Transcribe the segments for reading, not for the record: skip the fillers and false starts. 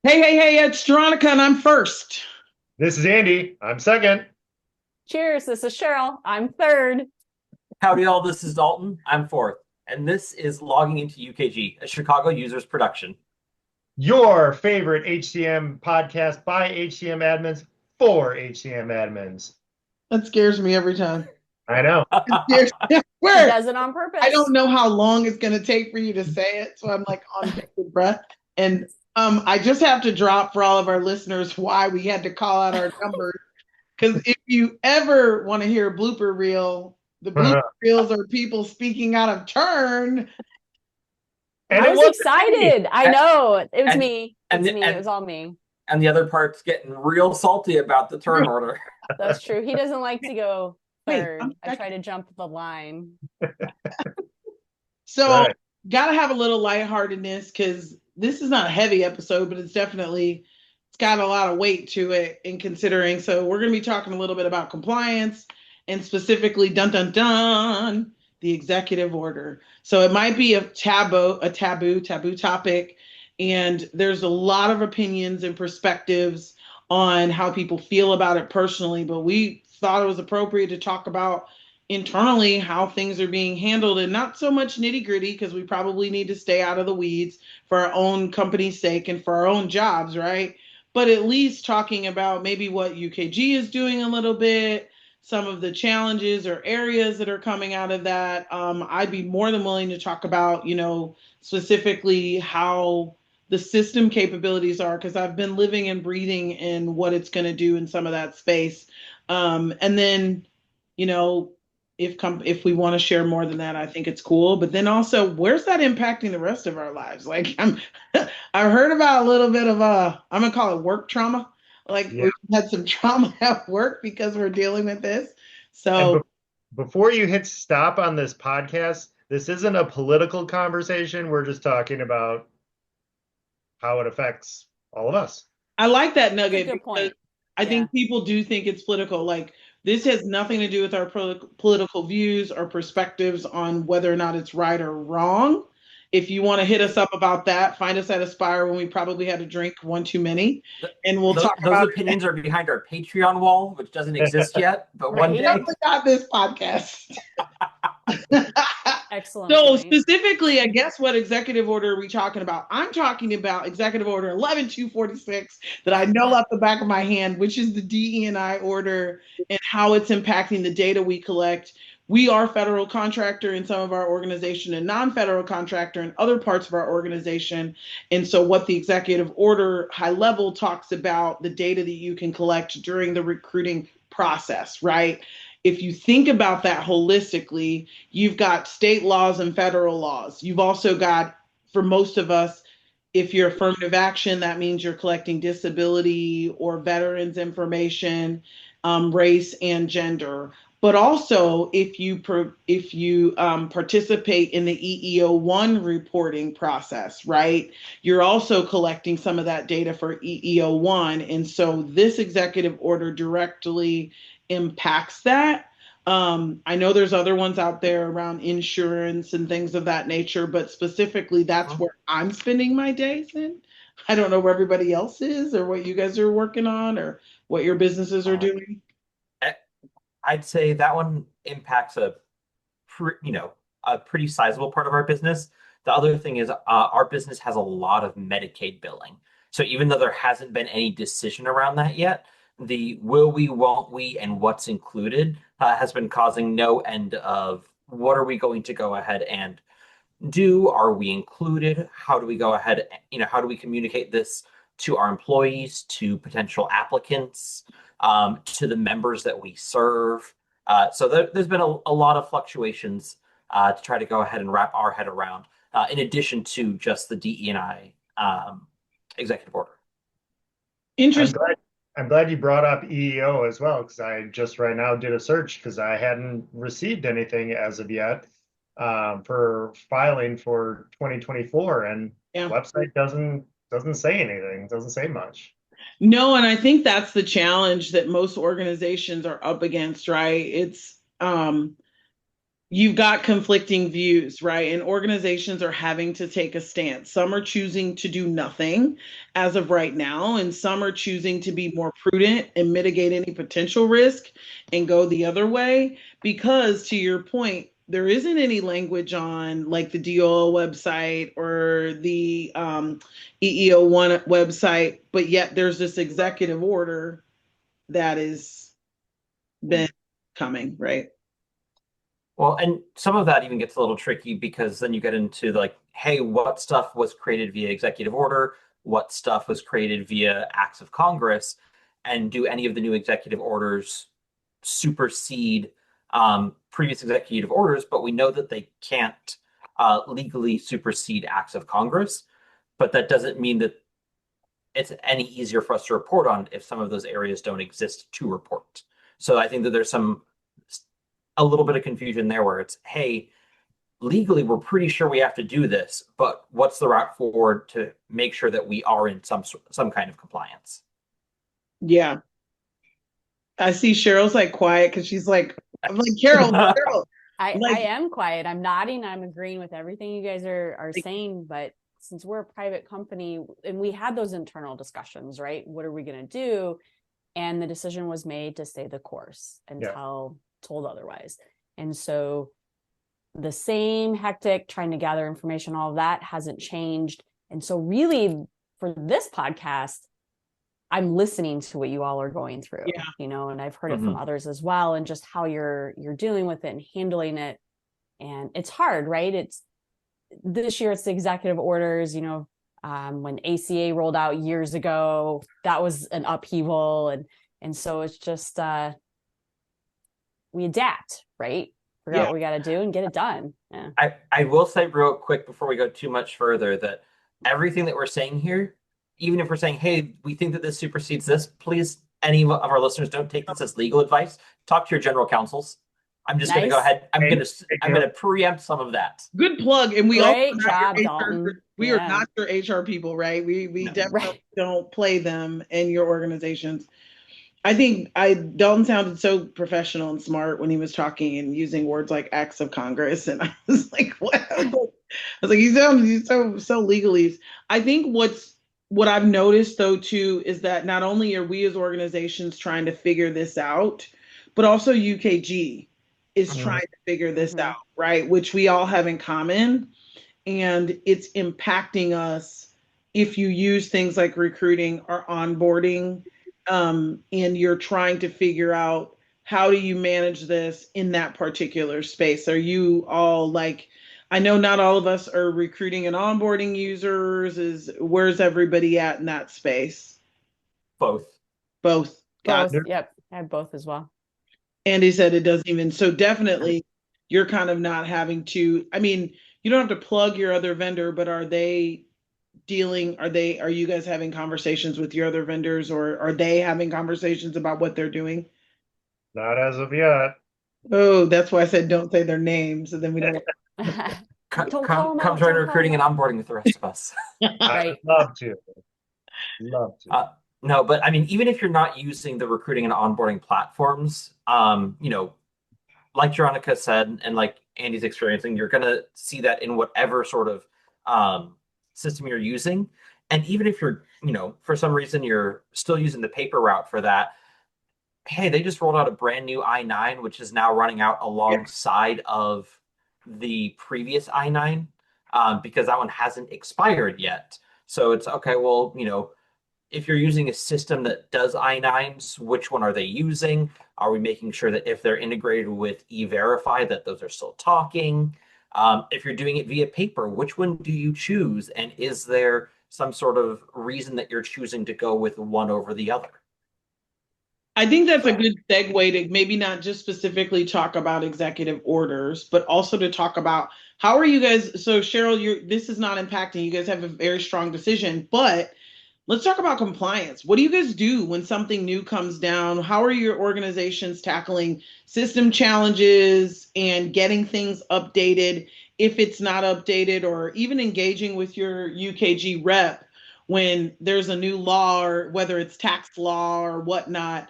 Hey, it's Veronica, and I'm first. This is Andy. I'm second. Cheers, this is Cheryl. I'm third. Howdy, all. This is Dalton. I'm fourth. And this is Logging into UKG, a Chicago users production. Your favorite HCM podcast by HCM admins for HCM admins. That scares me every time. I know. It scares me. He Where? does it on purpose. I don't know how long it's going to take for you to say it, so I'm like on bated breath. And I just have to drop for all of our listeners why we had to call out our numbers. Because if you ever want to hear a blooper reel, the blooper reels are people speaking out of turn. I was excited. I know. It was me. It was all me. And the other part's getting real salty about the turn order. That's true. He doesn't like to go third. Wait, I try to jump the line. So, gotta have a little lightheartedness because this is not a heavy episode, but it's got a lot of weight to it in considering. So, we're going to be talking a little bit about compliance and specifically the executive order. So, it might be a taboo topic, and there's a lot of opinions and perspectives on how people feel about it personally, but we thought it was appropriate to talk about internally how things are being handled and not so much nitty gritty because we probably need to stay out of the weeds for our own company's sake and for our own jobs, right? But at least talking about maybe what UKG is doing a little bit, some of the challenges or areas that are coming out of that. I'd be more than willing to talk about, specifically how the system capabilities are because I've been living and breathing in what it's going to do in some of that space. And then, if we want to share more than that, I think it's cool. But then also, where's that impacting the rest of our lives? Like I've heard about a little bit of I'm gonna call it work trauma. Like we've had some trauma at work because we're dealing with this. So before you hit stop on this podcast, this isn't a political conversation. We're just talking about how it affects all of us. I like that nugget because point. I think people do think it's political. Like this has nothing to do with our political views or perspectives on whether or not it's right or wrong. If you want to hit us up about that, find us at Aspire when we probably had a drink one too many, and we'll talk about those opinions are behind our Patreon wall, which doesn't exist yet, but one day. Definitely got this podcast. Excellent. So specifically, I guess what executive order are we talking about? I'm talking about executive order 11246 that I know off the back of my hand, which is the DE&I order and how it's impacting the data we collect. We are federal contractor in some of our organization and non-federal contractor in other parts of our organization. And so what the executive order high level talks about the data that you can collect during the recruiting process, right? If you think about that holistically, you've got state laws and federal laws. You've also got, for most of us, if you're affirmative action, that means you're collecting disability or veterans information, race and gender. But also, if you participate in the EEO1 reporting process, right, you're also collecting some of that data for EEO1. And so this executive order directly impacts that. I know there's other ones out there around insurance and things of that nature, but specifically that's where I'm spending my days in. I don't know where everybody else is or what you guys are working on or what your businesses are doing. I'd say that one impacts a pretty sizable part of our business. The other thing is our business has a lot of Medicaid billing. So even though there hasn't been any decision around that yet, the will we, won't we, and what's included has been causing no end of what are we going to go ahead and do? Are we included? How do we go ahead? How do we communicate this to our employees, to potential applicants, to the members that we serve? So there's been a lot of fluctuations to try to go ahead and wrap our head around, in addition to just the DE&I executive order. Interesting. I'm glad you brought up EEO as well, because I just right now did a search because I hadn't received anything as of yet for filing for 2024, and the website doesn't say anything, doesn't say much. No, and I think that's the challenge that most organizations are up against, right? It's you've got conflicting views, right? And organizations are having to take a stance. Some are choosing to do nothing as of right now, and some are choosing to be more prudent and mitigate any potential risk and go the other way. Because to your point, there isn't any language on like the DOL website or the EEO1 website, but yet there's this executive order that has been coming, right? Well, and some of that even gets a little tricky because then you get into like, hey, what stuff was created via executive order? What stuff was created via acts of Congress? And do any of the new executive orders supersede previous executive orders? But we know that they can't legally supersede acts of Congress. But that doesn't mean that it's any easier for us to report on if some of those areas don't exist to report. So I think that there's a little bit of confusion there where it's, hey, legally we're pretty sure we have to do this, but what's the route forward to make sure that we are in some kind of compliance? Yeah. I see Cheryl's like quiet because she's like, I'm like, Carol, Carol. I am quiet. I'm nodding. I'm agreeing with everything you guys are saying, but since we're a private company and we had those internal discussions, right? What are we going to do? And the decision was made to stay the course until told otherwise. And so the same hectic trying to gather information, all of that hasn't changed. And so really for this podcast, I'm listening to what you all are going through, and I've heard it from others as well, and just how you're dealing with it and handling it. And it's hard, right? This year it's the executive orders, when ACA rolled out years ago, that was an upheaval. And so it's just, we adapt, right? Figure out what we got to do and get it done. Yeah. I will say real quick before we go too much further that everything that we're saying here, even if we're saying, hey, we think that this supersedes this, please, any of our listeners, don't take this as legal advice. Talk to your general counsels. I'm just going to go ahead. I'm going to preempt some of that. Good plug. And we are not your HR people, right? We definitely don't play them in your organizations. I think Dalton sounded so professional and smart when he was talking and using words like acts of Congress. And I was like, what? I was like, he's so legalese. I think what I've noticed though too is that not only are we as organizations trying to figure this out, but also UKG is trying to figure this out, right? Which we all have in common. And it's impacting us if you use things like recruiting or onboarding, and you're trying to figure out how do you manage this in that particular space. Are you all like, I know not all of us are recruiting and onboarding users. Where's everybody at in that space? Both. Yep. I have both as well. Andy said it doesn't even, so definitely you're kind of not having to, I mean, you don't have to plug your other vendor, but are you guys having conversations with your other vendors, or are they having conversations about what they're doing? Not as of yet. Oh, that's why I said don't say their names, and then we don't. Come join recruiting and onboarding with the rest of us. I'd love to. No, but I mean, even if you're not using the recruiting and onboarding platforms, like Jeronica said, and like Andy's experiencing, you're going to see that in whatever sort of system you're using. And even if you're, for some reason you're still using the paper route for that, hey, they just rolled out a brand new I-9, which is now running out alongside of the previous I-9, because that one hasn't expired yet. So it's okay, well, if you're using a system that does I-9s, which one are they using? Are we making sure that if they're integrated with E-Verify, that those are still talking? If you're doing it via paper, which one do you choose? And is there some sort of reason that you're choosing to go with one over the other? I think that's a good segue to maybe not just specifically talk about executive orders, but also to talk about how are you guys, so Cheryl, this is not impacting, you guys have a very strong decision, but let's talk about compliance. What do you guys do when something new comes down? How are your organizations tackling system challenges and getting things updated if it's not updated, or even engaging with your UKG rep when there's a new law, or whether it's tax law or whatnot?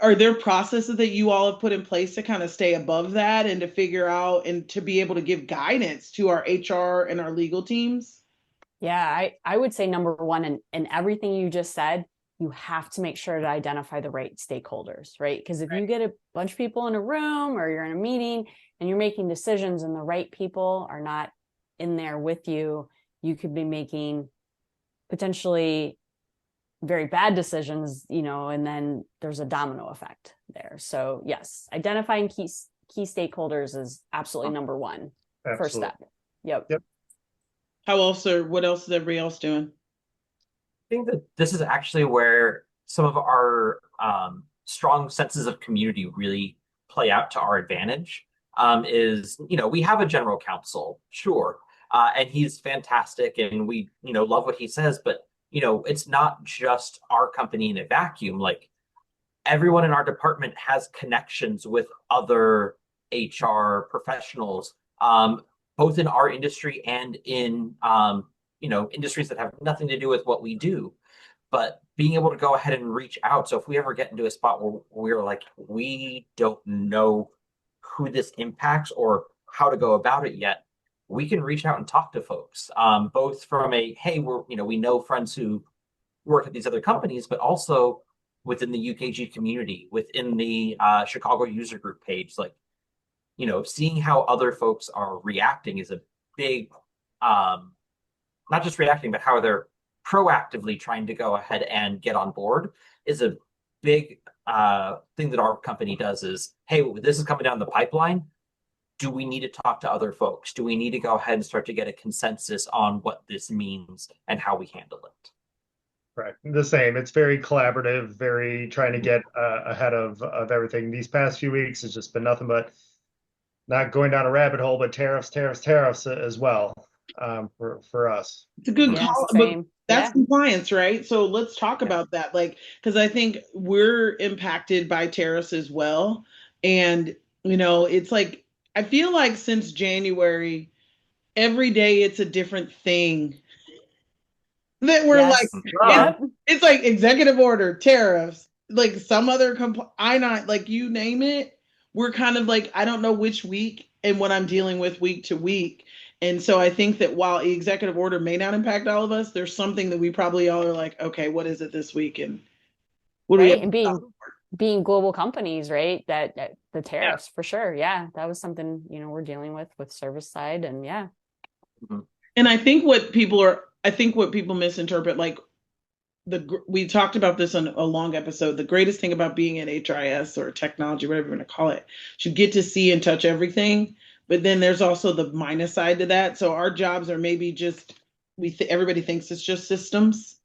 are there processes that you all have put in place to kind of stay above that and to figure out and to be able to give guidance to our HR and our legal teams? Yeah, I would say number one, and everything you just said, you have to make sure to identify the right stakeholders, right? Because if you get a bunch of people in a room or you're in a meeting and you're making decisions and the right people are not in there with you, you could be making potentially very bad decisions, and then there's a domino effect there. So yes, identifying key stakeholders is absolutely number one. Absolutely. First step. Yep. What else is everybody else doing? I think that this is actually where some of our strong senses of community really play out to our advantage. We have a general counsel, sure, and he's fantastic, and we love what he says, but it's not just our company in a vacuum. Like, everyone in our department has connections with other HR professionals, both in our industry and in industries that have nothing to do with what we do. But being able to go ahead and reach out. So if we ever get into a spot where we're like, we don't know who this impacts or how to go about it yet, we can reach out and talk to folks, both from hey, we know friends who work at these other companies, but also within the UKG community, within the Chicago user group page. Like, seeing how other folks are reacting is a big, not just reacting, but how they're proactively trying to go ahead and get on board is a big thing that our company does. Is, hey, this is coming down the pipeline. Do we need to talk to other folks? Do we need to go ahead and start to get a consensus on what this means and how we handle it? Right. The same. It's very collaborative, very trying to get ahead of everything. These past few weeks has just been nothing but not going down a rabbit hole, but tariffs as well, for us. It's a good Yeah, call, same. but that's compliance, right? So let's talk about that. Like, because I think we're impacted by tariffs as well. And, it's like, I feel like since January, every day it's a different thing that we're Yes. like, it's like executive order, tariffs, like some other like you name it. We're kind of like, I don't know which week and what I'm dealing with week to week. And so I think that while the executive order may not impact all of us, there's something that we probably all are like, okay, what is it this week? And what do we have? And being global companies, right? That the tariffs for sure. Yeah. That was something, we're dealing with service side, and yeah. And I think what people misinterpret, like we talked about this on a long episode. The greatest thing about being in HRIS or technology, whatever you want to call it, you get to see and touch everything. But then there's also the minus side to that. So our jobs are maybe just, everybody thinks it's just systems,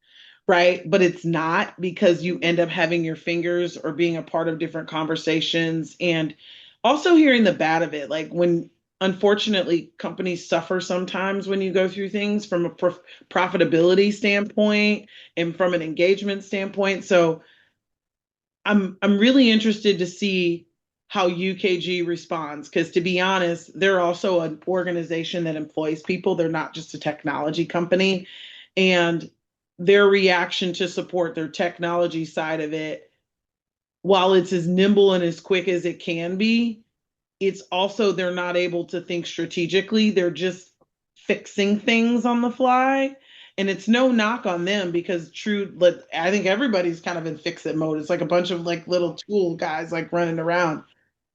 right? But it's not, because you end up having your fingers or being a part of different conversations and also hearing the bad of it. Like, when unfortunately companies suffer sometimes when you go through things from a profitability standpoint and from an engagement standpoint. So I'm really interested to see how UKG responds, because to be honest, they're also an organization that employs people. They're not just a technology company, and their reaction to support their technology side of it, while it's as nimble and as quick as it can be, it's also, they're not able to think strategically. They're just fixing things on the fly. And it's no knock on them, because I think everybody's kind of in fix-it mode. It's like a bunch of like little tool guys like running around.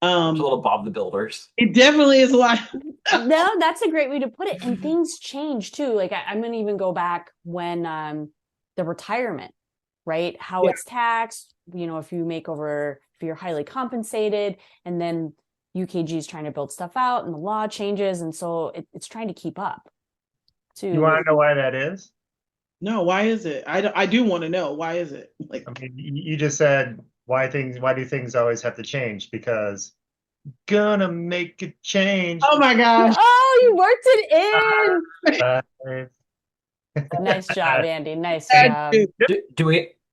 A little Bob the Builders. It definitely is a lot. No, that's a great way to put it. And things change too. Like, I'm going to even go back when the retirement, right? How it's taxed, if you're highly compensated, and then UKG is trying to build stuff out and the law changes. And so it's trying to keep up. You want to know why that is? No, why is it? I do want to know, why is it? Like, I mean, you just said, why do things always have to change? Because gonna make a change. Oh my gosh. Oh, you worked it in. Nice job, Andy. Nice job.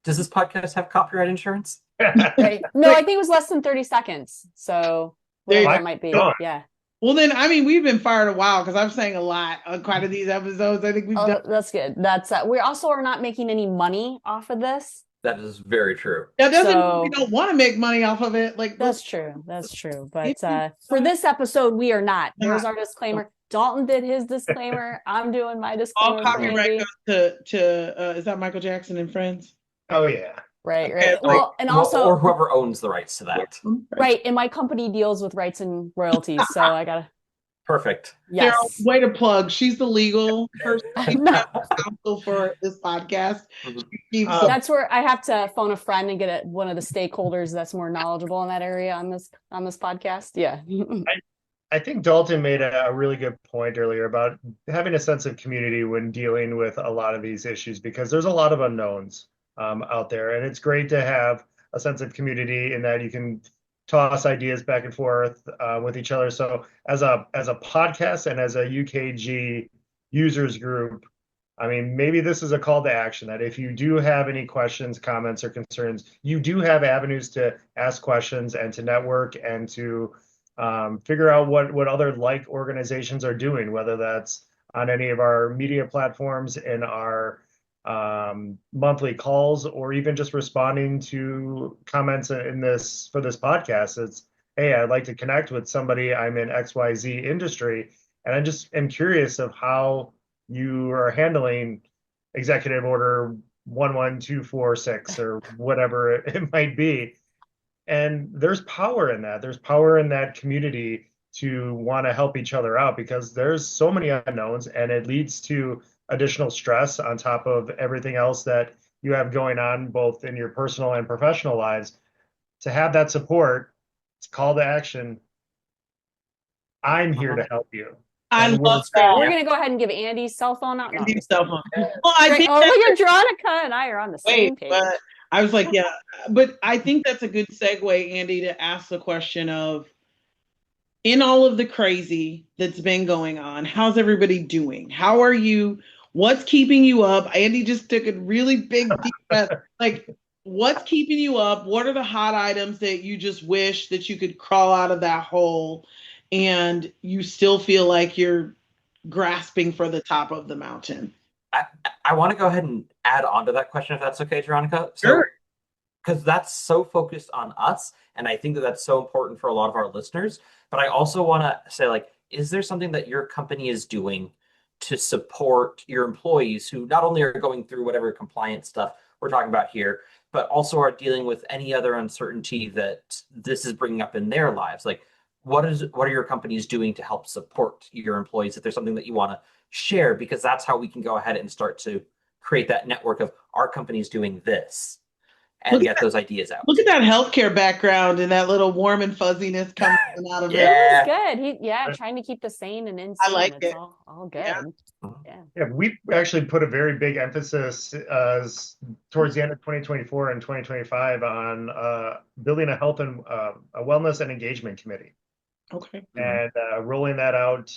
Does this podcast have copyright insurance? Right. No, I think it was less than 30 seconds. So that might be. Yeah. Well, then, I mean, we've been fired a while, because I'm saying a lot on quite a these episodes. I think we've done. That's good. That's we also are not making any money off of this. That is very true. That doesn't mean So- we don't want to make money off of it. Like That's true. That's true. But If- for this episode, we are not. There's Not. our disclaimer. Dalton did his disclaimer. I'm doing my all disclaimer for copyright Andy. goes to is that Michael Jackson and Friends? Oh yeah. Right, Okay, right. like- Well, and Or also, whoever owns the rights to that. right, and my company deals with rights and royalties, so I gotta. Perfect. Yes. Cheryl, way to plug. She's the legal person No. counsel for this podcast. Mhm. She keeps That's where I have to phone a friend and get one of the stakeholders that's more knowledgeable in that area on this podcast. Yeah. I think Dalton made a really good point earlier about having a sense of community when dealing with a lot of these issues, because there's a lot of unknowns out there, and it's great to have a sense of community in that you can toss ideas back and forth with each other. So as a podcast and as a UKG users group, I mean, maybe this is a call to action that if you do have any questions, comments, or concerns, you do have avenues to ask questions and to network and to figure out what other like organizations are doing, whether that's on any of our media platforms, in our monthly calls, or even just responding to comments in this for this podcast. It's, hey, I'd like to connect with somebody. I'm in XYZ industry, and I just am curious of how you are handling Executive Order 11246 or whatever it might be. And there's power in that. There's power in that community to want to help each other out, because there's so many unknowns, and it leads to additional stress on top of everything else that you have going on, both in your personal and professional lives. To have that support, it's a call to action. I'm here to help you. I And love Great. that. We're gonna go ahead and give Andy's cell phone out. No, I'm Andy's just cell kidding. phone. Well, I Great. think Oh, that- look at Veronica and I are on the same wait, page. but I was like, yeah, but I think that's a good segue, Andy, to ask the question of, in all of the crazy that's been going on, how's everybody doing? How are you? What's keeping you up? Andy just took a really big deep breath. Like, what's keeping you up? What are the hot items that you just wish that you could crawl out of that hole and you still feel like you're grasping for the top of the mountain? I want to go ahead and add on to that question, if that's okay, Veronica. Sure. Because that's so focused on us, and I think that that's so important for a lot of our listeners. But I also want to say, like, is there something that your company is doing to support your employees who not only are going through whatever compliance stuff we're talking about here, but also are dealing with any other uncertainty that this is bringing up in their lives? Like, what are your companies doing to help support your employees? If there's something that you want to share, because that's how we can go ahead and start to create that network of our company's doing this and get those ideas out. Look at that healthcare background and that little warm and fuzziness coming out of it. Yeah. Good. Trying to keep the sane and insane. like it's it. all good. Yeah. Yeah, we actually put a very big emphasis towards the end of 2024 and 2025 on building a health and a wellness and engagement committee, Okay. and rolling that out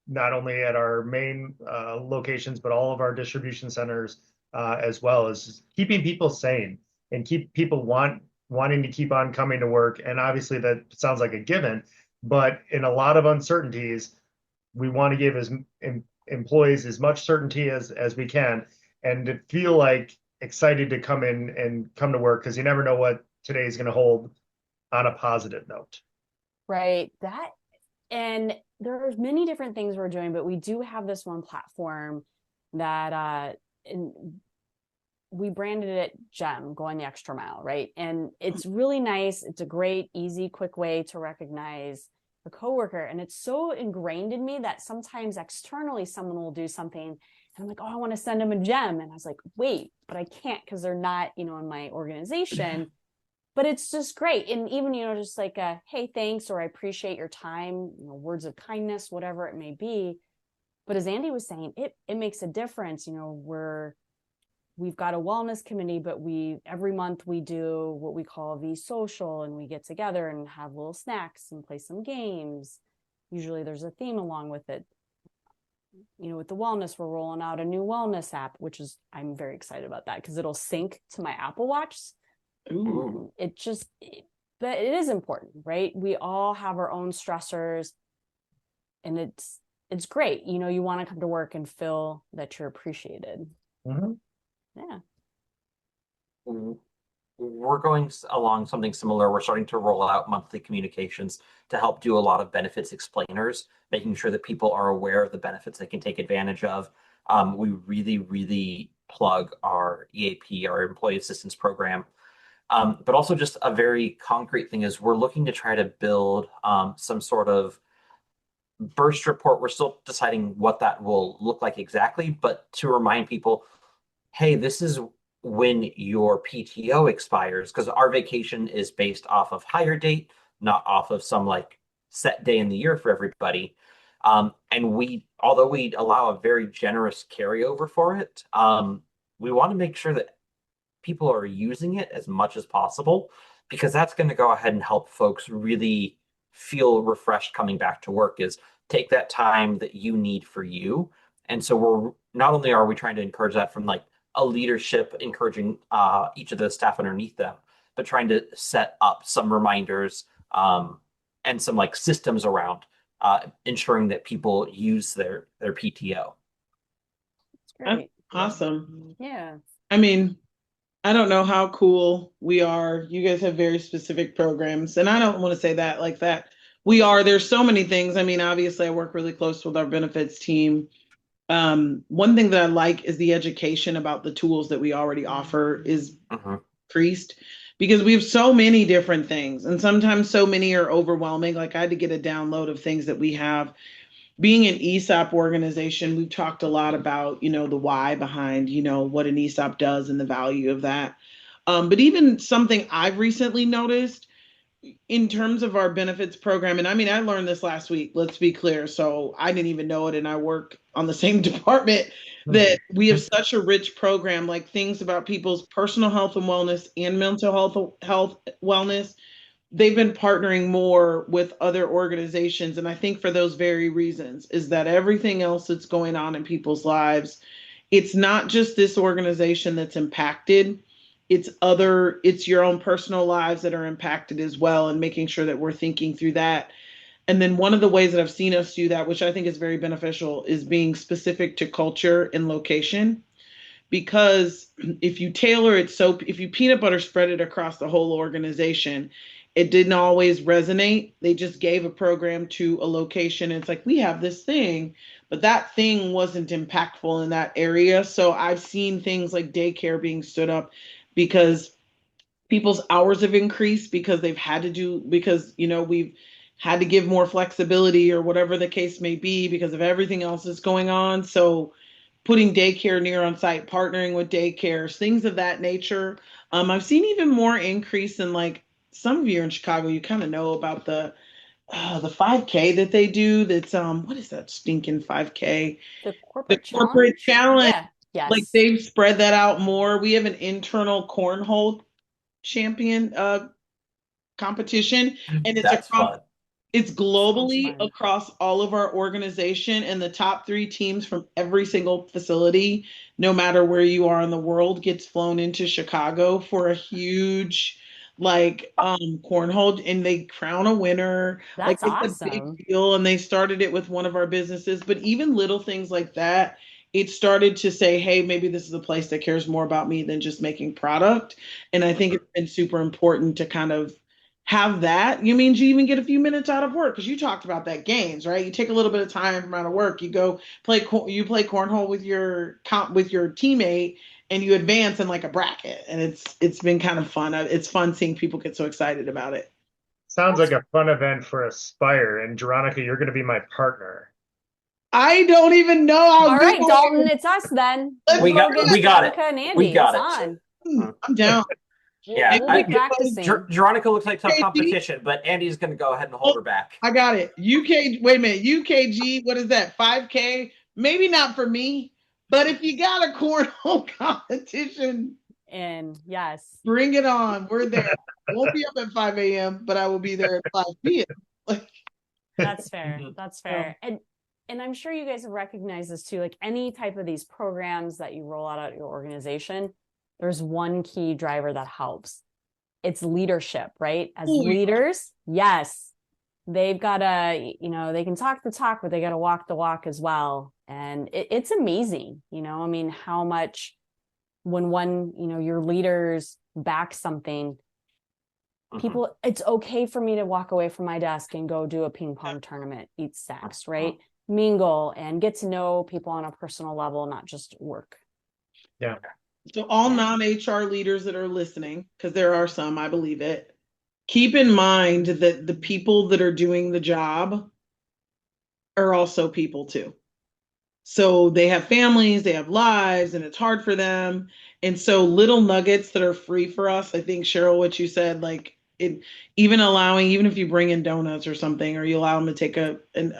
not only at our main locations, but all of our distribution centers, as well as keeping people sane and keep people wanting to keep on coming to work. And obviously that sounds like a given, but in a lot of uncertainties, we want to give employees as much certainty as we can, and to feel like excited to come in and come to work, because you never know what today is going to hold on a positive note. Right. And there are many different things we're doing, but we do have this one platform that we branded it GEM, going the extra mile, right? And it's really nice. It's a great, easy, quick way to recognize a coworker. And it's so ingrained in me that sometimes externally someone will do something and I'm like, oh, I want to send them a GEM. And I was like, wait, but I can't because they're not, in my organization. But it's just great. And even, just like, hey, thanks, or I appreciate your time, words of kindness, whatever it may be. But as Andy was saying, it makes a difference. We've got a wellness committee, but every month we do what we call V Social, and we get together and have little snacks and play some games. Usually there's a theme along with it. With the wellness, we're rolling out a new wellness app, I'm very excited about that because it'll sync to my Apple Watch. Ooh. But it is important, right? We all have our own stressors, and it's great. You want to come to work and feel that you're appreciated. Mm-hmm. Yeah. w- we're going along something similar. We're starting to roll out monthly communications to help do a lot of benefits explainers, making sure that people are aware of the benefits they can take advantage of. We really, really plug our EAP, our Employee Assistance Program. But also just a very concrete thing is we're looking to try to build some sort of burst report. We're still deciding what that will look like exactly, but to remind people, hey, this is when your PTO expires, because our vacation is based off of hire date, not off of some like set day in the year for everybody. And although we allow a very generous carryover for it, we want to make sure that people are using it as much as possible, because that's going to go ahead and help folks really feel refreshed coming back to work, is take that time that you need for you. And so we're not only are we trying to encourage that from like a leadership, encouraging each of the staff underneath them, but trying to set up some reminders and some like systems around ensuring that people use their PTO. That's great. Awesome. Yeah. I mean, I don't know how cool we are. You guys have very specific programs, and I don't want to say that like that. There's so many things. I mean, obviously, I work really close with our benefits team. One thing that I like is the education about the tools that we already offer is increased, because we have so many different things, and sometimes so many are overwhelming. Like I had to get a download of things that we have. Being an ESOP organization, we've talked a lot about, the why behind, what an ESOP does and the value of that. But even something I've recently noticed in terms of our benefits program, and I mean, I learned this last week, let's be clear. So I didn't even know it, and I work on the same department, that we have such a rich program, like things about people's personal health and wellness and mental health wellness. They've been partnering more with other organizations. And I think for those very reasons is that everything else that's going on in people's lives, it's not just this organization that's impacted. It's your own personal lives that are impacted as well, and making sure that we're thinking through that. And then one of the ways that I've seen us do that, which I think is very beneficial, is being specific to culture and location. Because if you tailor it, so if you peanut butter spread it across the whole organization, it didn't always resonate. They just gave a program to a location. And it's like, we have this thing, but that thing wasn't impactful in that area. So I've seen things like daycare being stood up because people's hours have increased, because we've had to give more flexibility or whatever the case may be because of everything else that's going on. So putting daycare near on site, partnering with daycares, things of that nature. I've seen even more increase in, like, some of you in Chicago, you kind of know about the 5K that they do. That's what is that stinking 5K? The corporate challenge. Yeah. Yes. Like they've spread that out more. We have an internal cornhole champion competition, and That's fun. It's globally across all of our organization, and the top 3 teams from every single facility, no matter where you are in the world, gets flown into Chicago for a huge cornhole, and they crown a winner. That's it's awesome. a big deal, and they started it with one of our businesses. But even little things like that, it started to say, hey, maybe this is a place that cares more about me than just making product. And I think it's been super important to kind of have that. You even get a few minutes out of work, because you talked about that games, right? You take a little bit of time from out of work, you go play cornhole with your teammate, and you advance in like a bracket, and it's been kind of fun. It's fun seeing people get so excited about it. Sounds like a fun event for Aspire. And Jeronica, you're going to be my partner. I don't even know how. All right, Dalton, it's us then. We got it. We got it. I'm down. Yeah, we'll be practicing. Jeronica looks like tough competition, but Andy's going to go ahead and hold her back. I got it. Wait a minute. UKG, what is that? 5K? Maybe not for me, but if you got a cornhole competition, and yes, bring it on. We're there. I won't be up at 5 a.m., but I will be there at 5 p.m. That's fair. That's fair. And I'm sure you guys have recognized this too. Like any type of these programs that you roll out at your organization, there's one key driver that helps. It's leadership, right? As leaders, yes, they've got to, they can talk the talk, but they got to walk the walk as well. And it's amazing, how much when your leaders back something, people, it's okay for me to walk away from my desk and go do a ping pong tournament, eat snacks, right? Mingle and get to know people on a personal level, not just work. Yeah. So all non-HR leaders that are listening, because there are some, I believe it, keep in mind that the people that are doing the job are also people too. So they have families, they have lives, and it's hard for them. And so little nuggets that are free for us, I think, Cheryl, what you said, like it, even if you bring in donuts or something, or you allow them to take a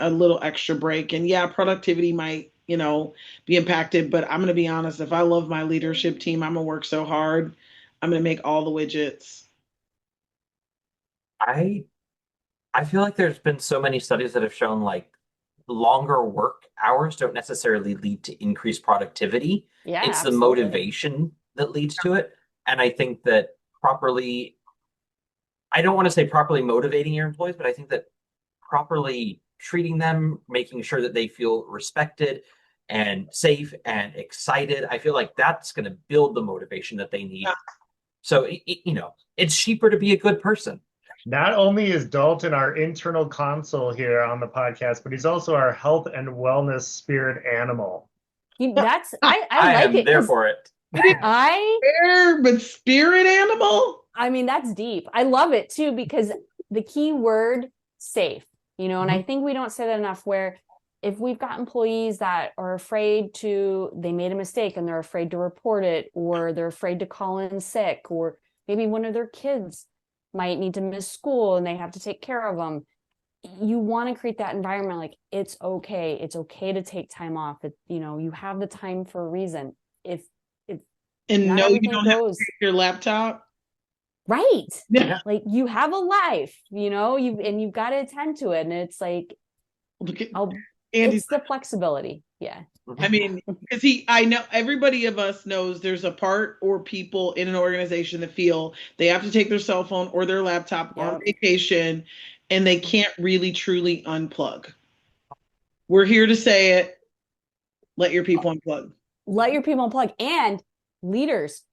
little extra break. And yeah, productivity might, be impacted, but I'm going to be honest, if I love my leadership team, I'm going to work so hard. I'm going to make all the widgets. I feel like there's been so many studies that have shown like longer work hours don't necessarily lead to increased productivity. Yeah, it's absolutely. the motivation that leads to it. And I think that I don't want to say properly motivating your employees, but I think that properly treating them, making sure that they feel respected and safe and excited, I feel like that's going to build the motivation that they need. Yeah. So, it's cheaper to be a good person. Not only is Dalton our internal console here on the podcast, but he's also our health and wellness spirit animal. I I like am it. there for it. But spirit animal? I mean, that's deep. I love it too, because the key word, safe, and I think we don't say that enough, where if we've got employees that are they made a mistake and they're afraid to report it, or they're afraid to call in sick, or maybe one of their kids might need to miss school and they have to take care of them. You want to create that environment like it's okay to take time off. You have the time for a reason. If and not no, you everything don't have to goes take your laptop. right. Yeah. Like you have a life, you've got to attend to it. And it's like, Look at it's the flexibility. Yeah. I mean, because I know everybody of us knows there's a part or people in an organization that feel they have to take their cell phone or their laptop on vacation and they can't really truly unplug. We're here to say it. Let your people unplug. Let your people unplug, and leaders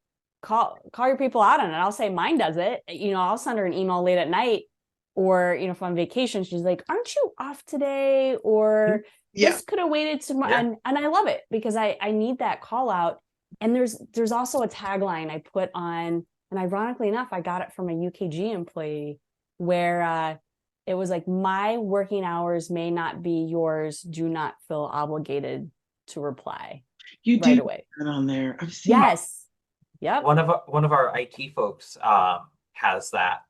call your people out on it. I'll say mine does it. I'll send her an email late at night, or if I'm on vacation, she's like, "Aren't you off today?" Or this could have waited tomorrow. Yeah. And I love it because I need that call out. And there's also a tagline I put on, and ironically enough, I got it from a UKG employee where it was like, "My working hours may not be yours. Do not feel obligated to reply." You right do away on there. I've seen yes. Yep. One of our IT folks has that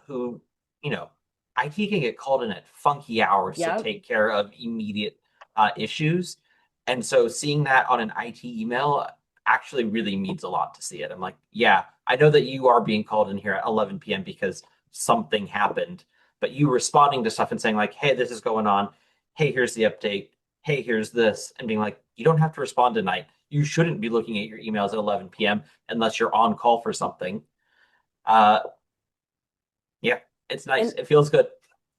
who, IT can get called in at funky hours to take care of immediate issues. And so seeing that on an IT email actually really means a lot to see it. I'm like, yeah, I know that you are being called in here at 11 p.m. because something happened, but you responding to stuff and saying like, "Hey, this is going on. Hey, here's the update. Hey, here's this," and being like, you don't have to respond tonight. You shouldn't be looking at your emails at 11 p.m. unless you're on call for something. Yeah, it's nice. It feels good.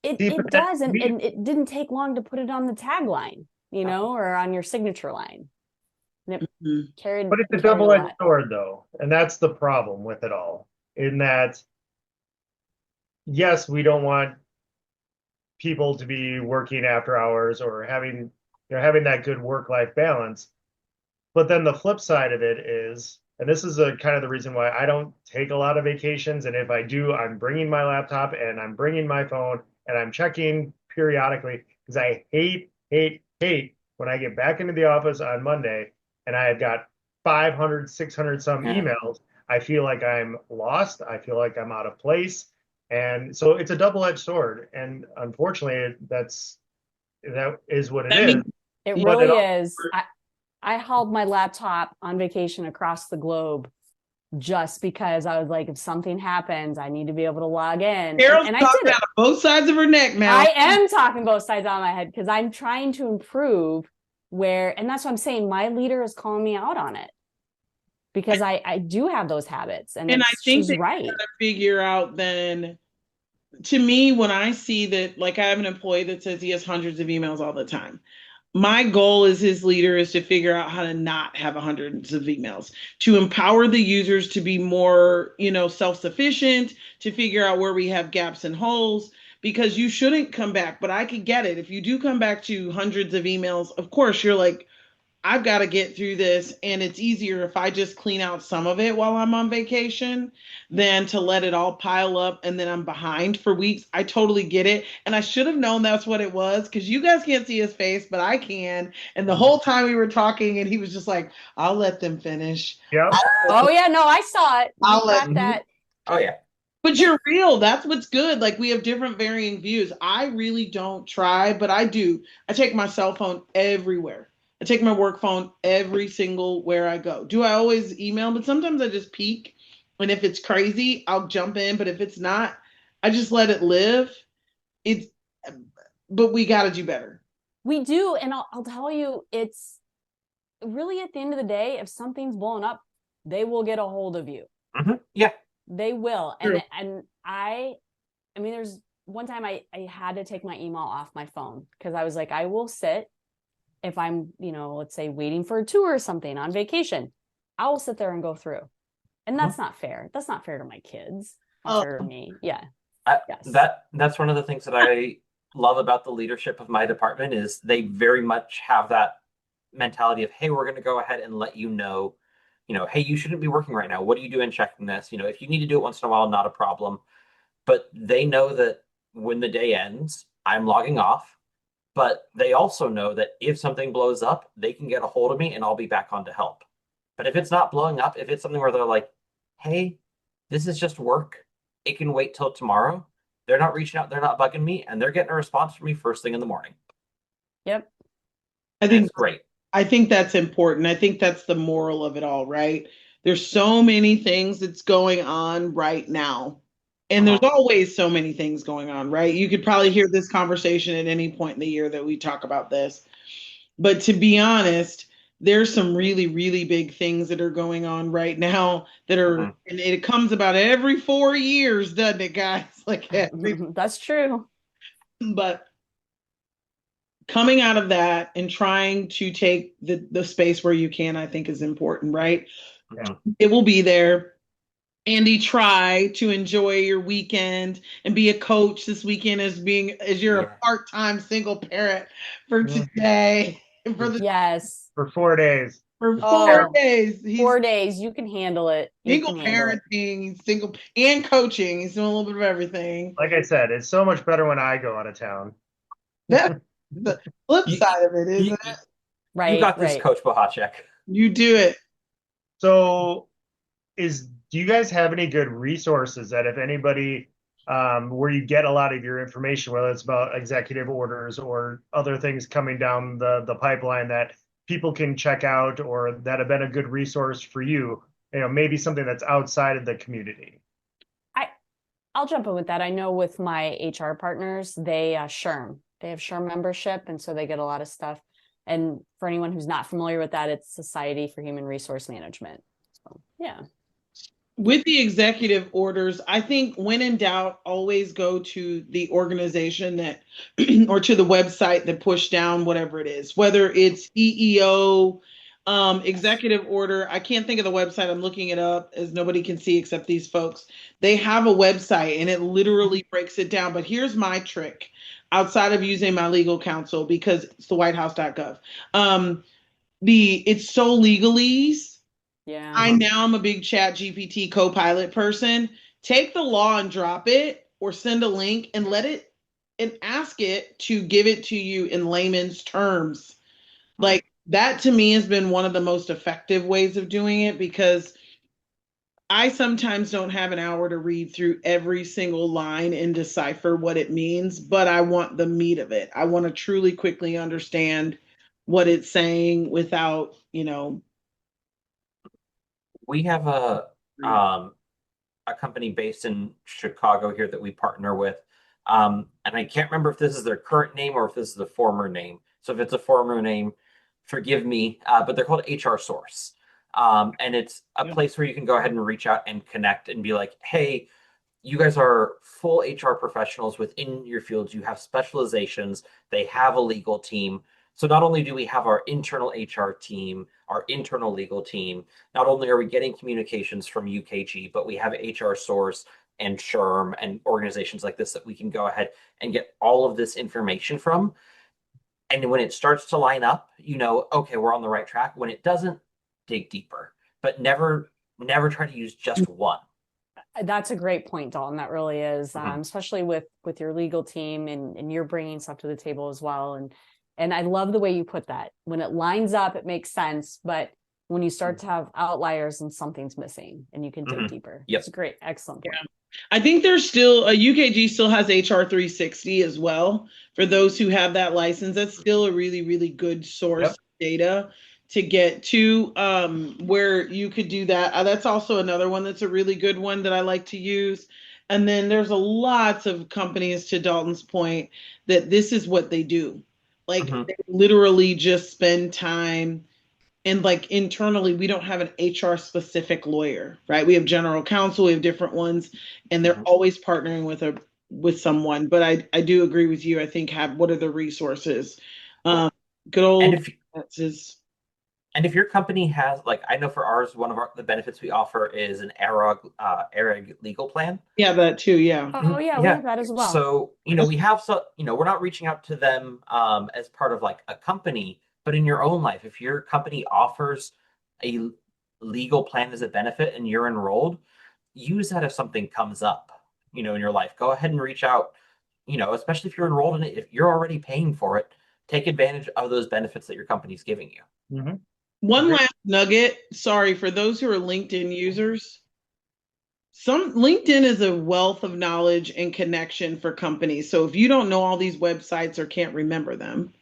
It does. And it didn't take long to put it on the tagline, or on your signature line. And it carried. But it's a double-edged sword, though. And that's the problem with it all. In that, yes, we don't want people to be working after hours or having that good work-life balance. But then the flip side of it is, and this is kind of the reason why I don't take a lot of vacations. And if I do, I'm bringing my laptop and I'm bringing my phone and I'm checking periodically, because I hate when I get back into the office on Monday and I have got 500, 600 some emails. I feel like I'm lost. I feel like I'm out of place. And so it's a double-edged sword. And unfortunately, that is what it is. It really is. I hauled my laptop on vacation across the globe just because I was like, if something happens, I need to be able to log in. Carol's and I talking did it. Out of both sides of her neck now. I am talking both sides on my head because I'm trying to improve and that's what I'm saying. My leader is calling me out on it because I do have those habits. And I think she's right. Gotta figure out then, to me, when I see that, like I have an employee that says he has hundreds of emails all the time. my goal as his leader is to figure out how to not have hundreds of emails, to empower the users to be more, self-sufficient, to figure out where we have gaps and holes, because you shouldn't come back. But I could get it. If you do come back to hundreds of emails, of course, you're like, I've got to get through this. And it's easier if I just clean out some of it while I'm on vacation than to let it all pile up and then I'm behind for weeks. I totally get it. And I should have known that's what it was, because you guys can't see his face, but I can. And the whole time we were talking, and he was just like, I'll let them finish. Yep. Oh yeah, no, I saw it. I'll You let got that. Oh yeah. But you're real. That's what's good. Like, we have different varying views. I really don't try, but I do. I take my cell phone everywhere. I take my work phone every single where I go. Do I always email? But sometimes I just peek. And if it's crazy, I'll jump in. But if it's not, I just let it live. It's, but we got to do better. We do. And I'll tell you, it's really at the end of the day, if something's blown up, they will get a hold of you. Yeah. They will. True. And I mean, there's one time I had to take my email off my phone because I was like, I will sit if I'm, let's say waiting for a tour or something on vacation, I will sit there and go through. And that's not fair. That's not fair to my kids. Not fair to me. Yeah. Yes. That's one of the things that I love about the leadership of my department is they very much have that mentality of, hey, we're going to go ahead and let you know, hey, you shouldn't be working right now. What are you doing checking this? If you need to do it once in a while, not a problem. But they know that when the day ends, I'm logging off. But they also know that if something blows up, they can get a hold of me and I'll be back on to help. But if it's not blowing up, if it's something where they're like, hey, this is just work, it can wait till tomorrow. They're not reaching out, they're not bugging me, and they're getting a response from me first thing in the morning. Yep. I think that's great. I think that's important. I think that's the moral of it all, right? There's so many things that's going on right now. And there's always so many things going on, right? You could probably hear this conversation at any point in the year that we talk about this. But to be honest, there's some really, really big things that are going on right now that are, and it comes about every 4 years, doesn't it, guys? Like that's true. But coming out of that and trying to take the space where you can, I think is important, right? Yeah. It will be there. Andy, try to enjoy your weekend and be a coach this weekend as you're a part-time single parent for today. For 4 days. For 4 days. 4 days. You can handle it. Single parenting, single and coaching. He's doing a little bit of everything. Like I said, it's so much better when I go out of town. That's the flip side of it, isn't it? Right. You got this, Coach Bohacek. You do it. So do you guys have any good resources that if anybody where you get a lot of your information, whether it's about executive orders or other things coming down the pipeline that people can check out or that have been a good resource for you, maybe something that's outside of the community? I'll jump in with that. I know with my HR partners, they SHRM. They have SHRM membership, and so they get a lot of stuff. And for anyone who's not familiar with that, it's Society for Human Resource Management. So, yeah. With the executive orders, I think when in doubt, always go to the organization that, or to the website that pushed down whatever it is, whether it's EEO, executive order. I can't think of the website. I'm looking it up as nobody can see except these folks. They have a website and it literally breaks it down. But here's my trick outside of using my legal counsel, because it's the whitehouse.gov. It's so legalese. Yeah. I'm a big Chat GPT co-pilot person. Take the law and drop it, or send a link and ask it to give it to you in layman's terms. Like, that to me has been one of the most effective ways of doing it, because I sometimes don't have an hour to read through every single line and decipher what it means, but I want the meat of it. I want to truly quickly understand what it's saying without, We have a company based in Chicago here that we partner with. And I can't remember if this is their current name or if this is the former name. So if it's a former name, forgive me, but they're called HR Source. And it's a place where you can go ahead and reach out and connect and be like, hey, you guys are full HR professionals within your fields. You have specializations. They have a legal team. So not only do we have our internal HR team, our internal legal team, not only are we getting communications from UKG, but we have HR Source and SHRM and organizations like this that we can go ahead and get all of this information from. And when it starts to line up, okay, we're on the right track. When it doesn't, dig deeper, but never try to use just one. That's a great point, Dalton. That really is, Mhm. especially with your legal team and you're bringing stuff to the table as well. And I love the way you put that. When it lines up, it makes sense. But when you start to have outliers and something's missing, and you can dig Mhm. deeper. Yep. It's great, excellent point. Yeah. I think there's still UKG still has HR 360 as well for those who have that license. That's still a really, really good source of data to get to where you could do that. That's also another one that's a really good one that I like to use. And then there's a lots of companies, to Dalton's point, that this is what they do. Like they literally just spend time. And like internally, we don't have an HR specific lawyer, right? We have general counsel, we have different ones, and they're always partnering with someone. But I do agree with you. I think what are the resources? Good old And if your company has, like, I know for ours, one of the benefits we offer is an ARAG legal plan. Yeah, that too. Yeah. Oh yeah, we have that as well. So, we have we're not reaching out to them as part of like a company, but in your own life, if your company offers a legal plan as a benefit and you're enrolled, use that if something comes up, in your life. Go ahead and reach out, especially if you're enrolled in it, if you're already paying for it, take advantage of those benefits that your company's giving you. Mm-hmm. One last nugget. Sorry, for those who are LinkedIn users. LinkedIn is a wealth of knowledge and connection for companies. So if you don't know all these websites or can't remember them,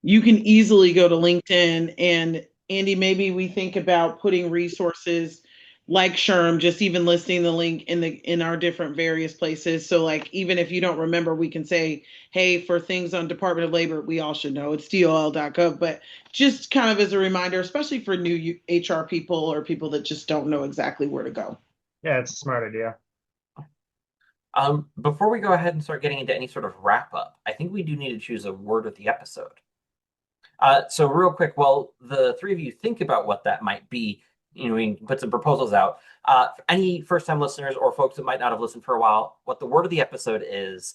you can easily go to LinkedIn. And Andy, maybe we think about putting resources like SHRM, just even listing the link in our different various places. So like, even if you don't remember, we can say, hey, for things on Department of Labor, we all should know it's DOL.gov, but just kind of as a reminder, especially for new HR people or people that just don't know exactly where to go. Yeah, it's a smart idea. Before we go ahead and start getting into any sort of wrap up, I think we do need to choose a word of the episode. So real quick, while the three of you think about what that might be, we can put some proposals out. For any first-time listeners or folks that might not have listened for a while, what the word of the episode is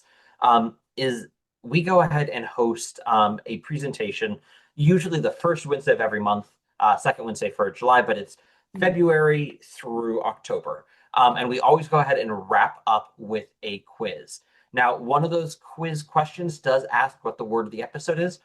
we go ahead and host a presentation, usually the first Wednesday of every month, second Wednesday for July, but it's February through October. And we always go ahead and wrap up with a quiz. Now, one of those quiz questions does ask what the word of the episode is.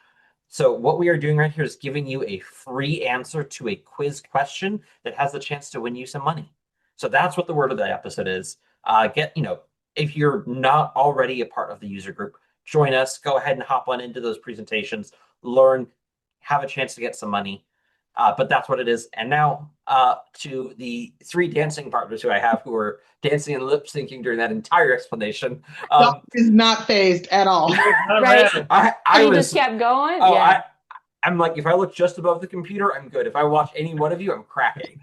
So what we are doing right here is giving you a free answer to a quiz question that has the chance to win you some money. So that's what the word of the episode is. If you're not already a part of the user group, join us, go ahead and hop on into those presentations, learn, have a chance to get some money. But that's what it is. And now to the three dancing partners who I have who are dancing and lip syncing during that entire explanation. Is not phased at all. Right. I was, just kept going. Oh, yeah. I'm like, if I look just above the computer, I'm good. If I watch any one of you, I'm cracking.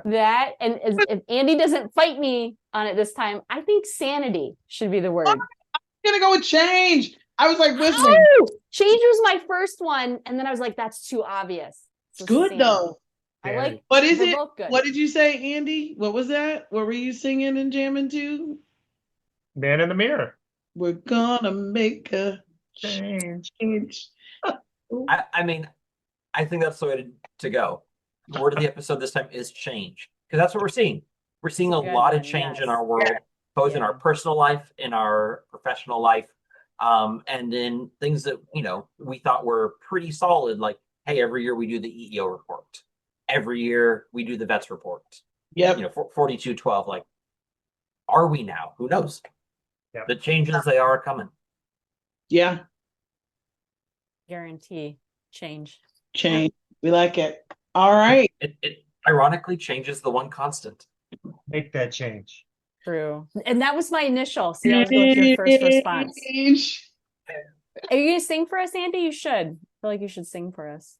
That, and if Andy doesn't fight me on it this time, I think sanity should be the word. I'm gonna go with change. I was like, listening. Oh, change was my first one, and then I was like, that's too obvious. It's good though. I like. What is it? Both good. What did you say, Andy? What was that? What were you singing and jamming to? Man in the Mirror. We're gonna make a Change. I mean, I think that's the way to go. The word of the episode this time is change, because that's what we're seeing. We're seeing a lot of change in our world, both in our personal life, in our professional life, and in things that we thought were pretty solid, like, hey, every year we do the EEO report. Every year we do the vets report. Yep. 4212. Like, are we now? Who knows? Yep. The changes, they are coming. Yeah. Guarantee change. Change. We like it. All right. It ironically changes the one constant. Make that change. True. And that was my initial. See, I was going through your first response. Are you going to sing for us, Andy? You should. I feel like you should sing for us.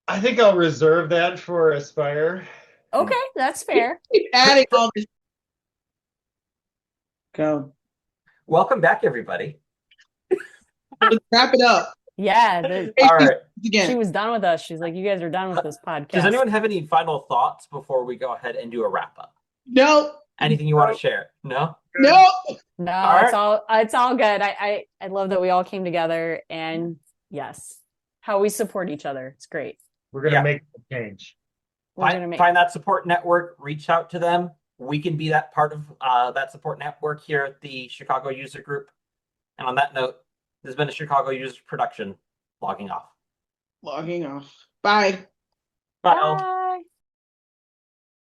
I think I'll reserve that for Aspire. Okay, that's fair. Keep adding all this. Go. Welcome back, everybody. Let's wrap it up. Yeah, All right. she Again, was done with us. She's like, you guys are done with this podcast. Does anyone have any final thoughts before we go ahead and do a wrap up? no, Anything you want to share? No? no. No, All it's all good. I love that we all came together, and yes, how we support each other. It's great. We're gonna Yeah. make a change. We're gonna make Find that support network, reach out to them. We can be that part of that support network here at the Chicago User Group. And on that note, this has been a Chicago User production. Logging off. Logging off. Bye. Bye. all. Bye.